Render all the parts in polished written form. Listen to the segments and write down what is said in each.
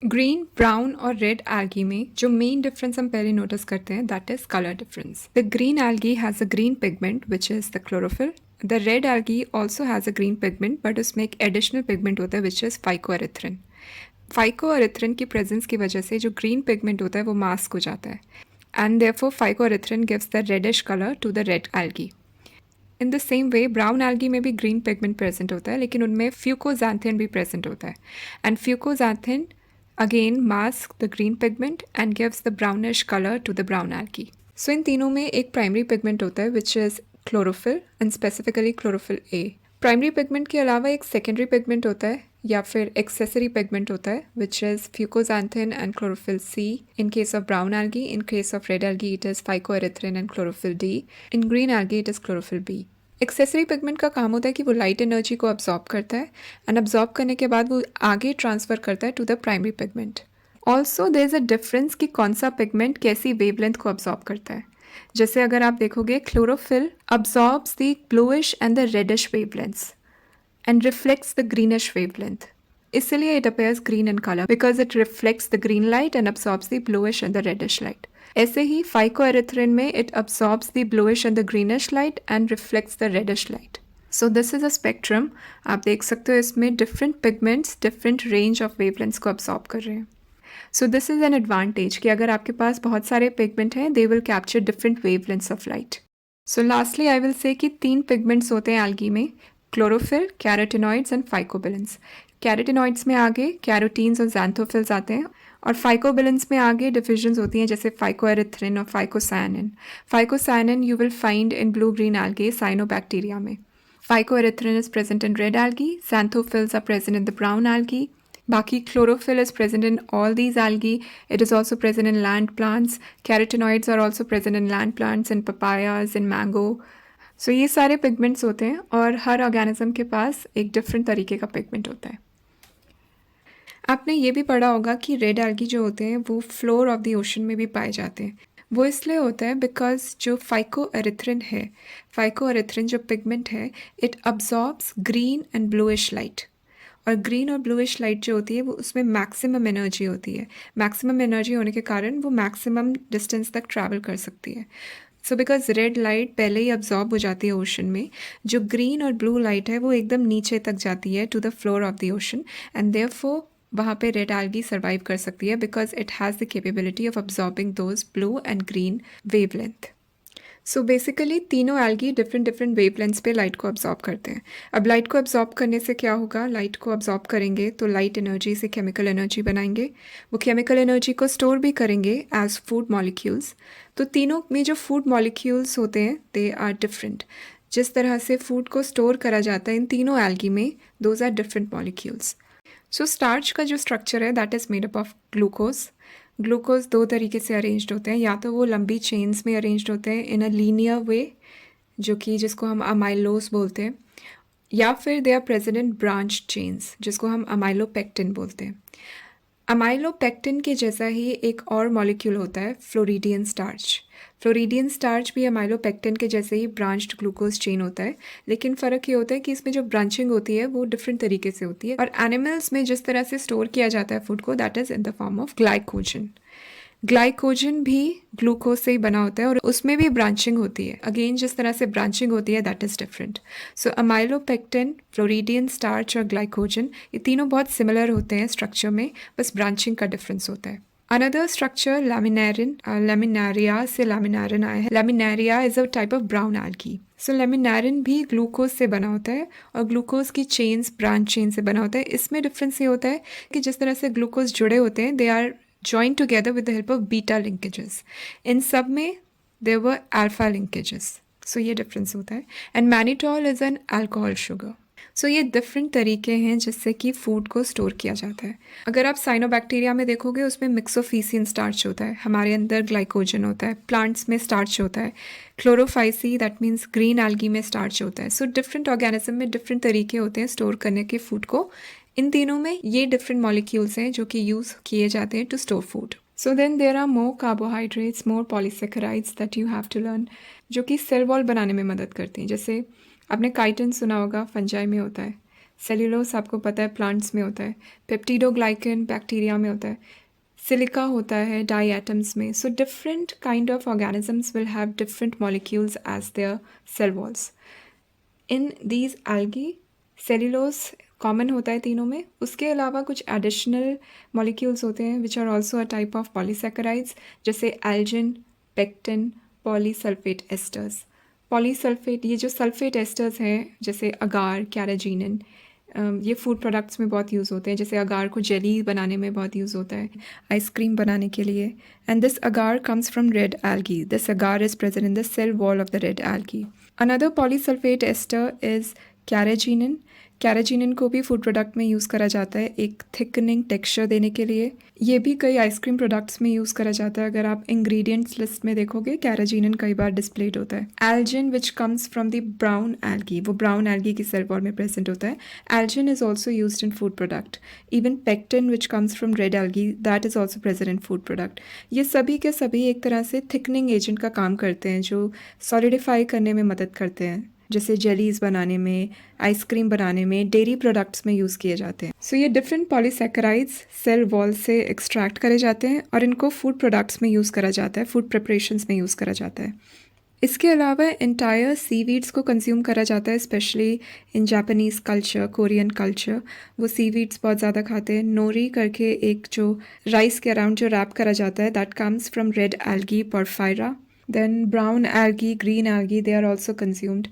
Green, brown और red algae में जो मेन डिफरेंस हम पहले नोटिस करते हैं that is colour difference. The green algae has a green pigment which is the chlorophyll. The red algae also has a green pigment but उसमें एक additional pigment होता है विच इज़ फाइकोएरिथ्रिन. फाइकोएरिथ्रिन की presence की वजह से जो green pigment होता है वो मास्क हो जाता है and therefore phycoerythrin gives the reddish colour to the red algae. In the same way brown algae में भी ग्रीन पिगमेंट प्रेजेंट होता है लेकिन उनमें फ्यूकोजैंथिन भी प्रेजेंट होता है and फ्यूकोजैंथिन again mask the green pigment and gives the brownish color to the brown algae. So इन तीनों में एक primary pigment होता है which is chlorophyll and specifically chlorophyll A. Primary pigment के अलावा एक secondary pigment होता है या फिर accessory pigment होता है which is fucoxanthin and chlorophyll C. In case of brown algae, in case of red algae it is phycoerythrin and chlorophyll D. In green algae it is chlorophyll B. Accessory pigment का काम होता है कि वो light energy को absorb करता है and absorb करने के बाद वो आगे ट्रांसफ़र करता है to the primary pigment. Also there is a difference कि कौन सा पिगमेंट कैसी वेवलेंथ को अब्जॉर्ब करता है. जैसे अगर आप देखोगे chlorophyll absorbs the bluish and the reddish wavelengths and reflects the greenish wavelength. इसलिए it appears green in color because it reflects the green light and absorbs the bluish and the reddish light. ऐसे ही phycoerythrin में it absorbs the bluish and the greenish light and reflects the reddish light. So this is a spectrum. आप देख सकते हो इसमें different pigments different range of wavelengths को absorb कर रहे हैं. So this is an advantage कि अगर आपके पास बहुत सारे pigment हैं they will capture different wavelengths of light. So lastly I will say कि 3 pigments होते हैं algae में क्लोरोफिल, कैरोटिनॉइड्स एंड फाइकोबिलेंस. कैरोटिनॉइड्स में आगे कैरोटीन्स और जैंथोफिल्स आते हैं और फाइकोबिलेंस में आगे डिविजन्स होती हैं जैसे फाइकोएरिथ्रिन और phycocyanin. Phycocyanin you will find in blue green algae cyanobacteria में. Phycoerythrin is present in red algae, xanthophylls are present in the brown algae. बाकी chlorophyll is present in all these algae. It is also present in land plants. Carotenoids are also present in land plants, in papayas, in mango. सो ये सारे pigments होते हैं और हर organism के पास एक different तरीके का पिगमेंट होता है. आपने ये भी पढ़ा होगा कि रेड एल्गी जो होते हैं वो फ्लोर ऑफ द ओशन में भी पाए जाते हैं. वो इसलिए होता है बिकॉज जो फाइकोएरिथ्रिन जो पिगमेंट है it absorbs green and bluish light. और ग्रीन और ब्लूइश लाइट जो होती है वो उसमें मैक्सिमम एनर्जी होती है. मैक्सिमम एनर्जी होने के कारण वो मैक्सिमम डिस्टेंस तक ट्रैवल कर सकती है. सो बिकॉज रेड लाइट पहले ही अब्जॉर्ब हो जाती है ओशन में, जो ग्रीन और ब्लू लाइट है वो एकदम नीचे तक जाती है to the floor of the ocean and therefore वहाँ पे रेड एल्गी सर्वाइव कर सकती है because it has the capability of absorbing those blue and green wavelength. So basically तीनों एल्गी डिफरेंट वेवलेंथ्स पे लाइट को अब्जॉर्ब करते हैं. अब लाइट को अब्जॉर्ब करने से क्या होगा, लाइट को अब्जॉर्ब करेंगे तो लाइट एनर्जी से केमिकल एनर्जी बनाएंगे. वो केमिकल एनर्जी को स्टोर भी करेंगे एज फूड मॉलिक्यूल्स. तो तीनों में जो फूड मॉलिक्यूल्स होते हैं दे आर डिफरेंट. जिस तरह से फूड को स्टोर करा जाता है इन तीनों एल्गी में those are different molecules. So starch का जो स्ट्रक्चर है that is made up of glucose. Glucose 2 तरीके से अरेंज्ड होते हैं, या तो वो लंबी चेन्स में अरेंज्ड होते हैं इन अ लीनियर वे जो कि जिसको हम अमाइलोज बोलते हैं, या फिर they are present in branch chains जिसको हम अमाइलोपेक्टिन बोलते हैं. अमाइलोपेक्टिन के जैसा ही एक और मॉलिक्यूल होता है फ्लोरिडियन स्टार्च. फ्लोरिडियन स्टार्च भी अमाइलोपेक्टिन के जैसे ही ब्रांच्ड ग्लूकोज चेन होता है, लेकिन फ़र्क ये होता है कि इसमें जो ब्रांचिंग होती है वो डिफरेंट तरीके से होती है. और एनिमल्स में जिस तरह से स्टोर किया जाता है फूड को that is in the form of glycogen. Glycogen भी ग्लूकोज से ही बना होता है और उसमें भी ब्रांचिंग होती है. अगेन जिस तरह से ब्रांचिंग होती है that is different. So amylopectin, floridean starch और ग्लाइकोजन ये तीनों बहुत सिमिलर होते हैं स्ट्रक्चर में, बस ब्रांचिंग का डिफरेंस होता है. अनदर स्ट्रक्चर लैमिनेरिन, लैमिनारिया से लैमिनारिन आया है. Laminaria is a type of brown algae. So laminarin भी ग्लूकोज से बना होता है और ग्लूकोज की चेन्स ब्रांच चेन से बना होता है. इसमें डिफरेंस ये होता है कि जिस तरह से ग्लूकोज जुड़े होते हैं they are joined together with the help of beta linkages. इन सब में there were alpha linkages. So ये difference होता है. And mannitol is an alcohol sugar. So ये different तरीके हैं जिससे कि फूड को स्टोर किया जाता है. अगर आप साइनोबैक्टीरिया में देखोगे उसमें मिक्सोफिसियन स्टार्च होता है, हमारे अंदर ग्लाइकोजन होता है, प्लांट्स में स्टार्च होता है, Chlorophyceae that means green algae में स्टार्च होता है. सो डिफरेंट ऑर्गेनिज्म में डिफरेंट तरीके होते हैं स्टोर करने के फूड को. इन तीनों में ये डिफरेंट मॉलिक्यूल्स हैं जो कि यूज़ किए जाते हैं to store food. So then there are more carbohydrates, more polysaccharides that you have to learn जो कि सेल वॉल बनाने में मदद करती हैं. जैसे आपने काइटिन सुना होगा, फंजाई में होता है. सेल्यूलोस आपको पता है प्लांट्स में होता है, पेप्टिडोग्लाइकन बैक्टीरिया में होता है, सिलिका होता है डाई एटम्स में. So different kind of organisms will have different molecules as their cell walls. In these algae cellulose common होता है तीनों में. उसके अलावा कुछ एडिशनल मॉलिक्यूल्स होते हैं which are also a type of polysaccharides, जैसे algin, pectin, polysulphate esters. Polysulphate, ये जो सल्फेट एस्टर्स हैं जैसे अगार, कैराजीनिन, ये फूड प्रोडक्ट्स में बहुत यूज़ होते हैं. जैसे अगार को जेली बनाने में बहुत यूज़ होता है, आइसक्रीम बनाने के लिए. And this agar comes from red algae. This agar is present in the cell wall of the red algae. Another polysulfate ester is carrageenan. Carrageenan को भी फूड प्रोडक्ट में यूज़ करा जाता है एक थिकनिंग टेक्सचर देने के लिए. ये भी कई आइसक्रीम प्रोडक्ट्स में यूज़ करा जाता है. अगर आप इंग्रेडिएंट्स लिस्ट में देखोगे कैराजीनिन कई बार डिस्प्लेड होता है. Elgin which comes from the brown algae, वो ब्राउन एल्गी की सेल वॉल में प्रेजेंट होता है. Elgin is also used in food product. Even pectin which comes from red algae, that is also present in food product. ये सभी के सभी एक तरह से थिकनिंग एजेंट का काम करते हैं जो सॉलिडिफाई करने में मदद करते हैं, जैसे जेलीज़ बनाने में, आइसक्रीम बनाने में, डेयरी प्रोडक्ट्स में यूज़ किए जाते हैं. सो ये डिफरेंट पॉलीसैकेराइड्स सेल वॉल से एक्सट्रैक्ट करे जाते हैं और इनको फूड प्रोडक्ट्स में यूज़ करा जाता है, फूड प्रिपरेशंस में यूज़ करा जाता है. इसके अलावा एंटायर सीवीड्स को कंज्यूम करा जाता है, specially in Japanese culture, Korean culture. वो सीवीड्स बहुत ज़्यादा खाते हैं. नोरी करके एक जो राइस के अराउंड जो रैप करा जाता है, that comes from red algae porphyra. Then brown algae, green algae, they are also consumed.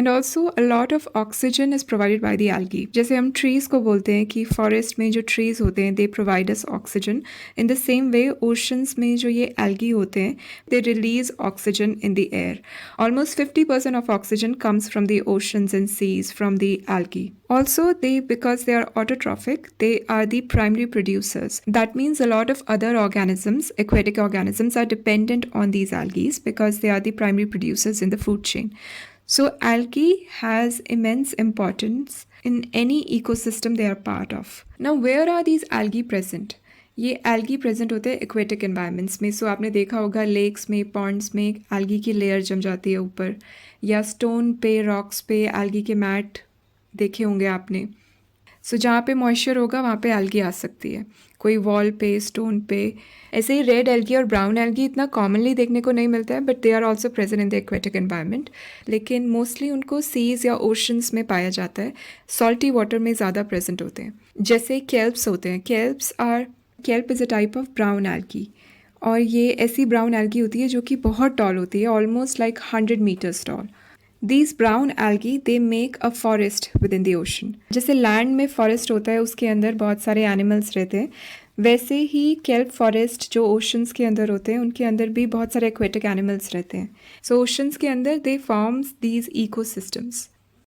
And also a lot of oxygen is provided by the algae. जैसे हम trees को बोलते हैं कि forest में जो trees होते हैं they provide us oxygen. In the same way oceans में जो ये algae होते हैं they release oxygen in the air. Almost 50% of oxygen comes from the oceans and seas from the algae. Also because they are autotrophic, they are the primary producers. That means a lot of other organisms, aquatic organisms, are dependent on these algae because they are the primary producers in the food chain. So algae has immense importance in any ecosystem they are part of. Now where are these algae present? ये algae present होते हैं aquatic environments में. So आपने देखा होगा lakes में, ponds में algae की layer जम जाती है ऊपर, या stone पे, rocks पे algae के mat देखे होंगे आपने. सो जहाँ पे मॉइस्चर होगा वहाँ पे एल्गी आ सकती है, कोई वॉल पे, स्टोन पे. ऐसे ही रेड एल्गी और ब्राउन एल्गी इतना कॉमनली देखने को नहीं मिलता है, but they are also present in the aquatic environment. लेकिन मोस्टली उनको सीज या ओशंस में पाया जाता है, सॉल्टी वाटर में ज़्यादा प्रेजेंट होते हैं. जैसे केल्प्स होते हैं. Kelp is a type of brown algae, और ये ऐसी ब्राउन एल्गी होती है जो कि बहुत टॉल होती है, almost like 100 metres tall. These brown algae they make a forest within the ocean. जैसे लैंड में फॉरेस्ट होता है उसके अंदर बहुत सारे एनिमल्स रहते हैं, वैसे ही केल्प फॉरेस्ट जो ओशंस के अंदर होते हैं उनके अंदर भी बहुत सारे एक्वेटिक एनिमल्स रहते हैं. सो ओशंस के अंदर दे फॉर्म्स दीज इकोसिस्टम्स.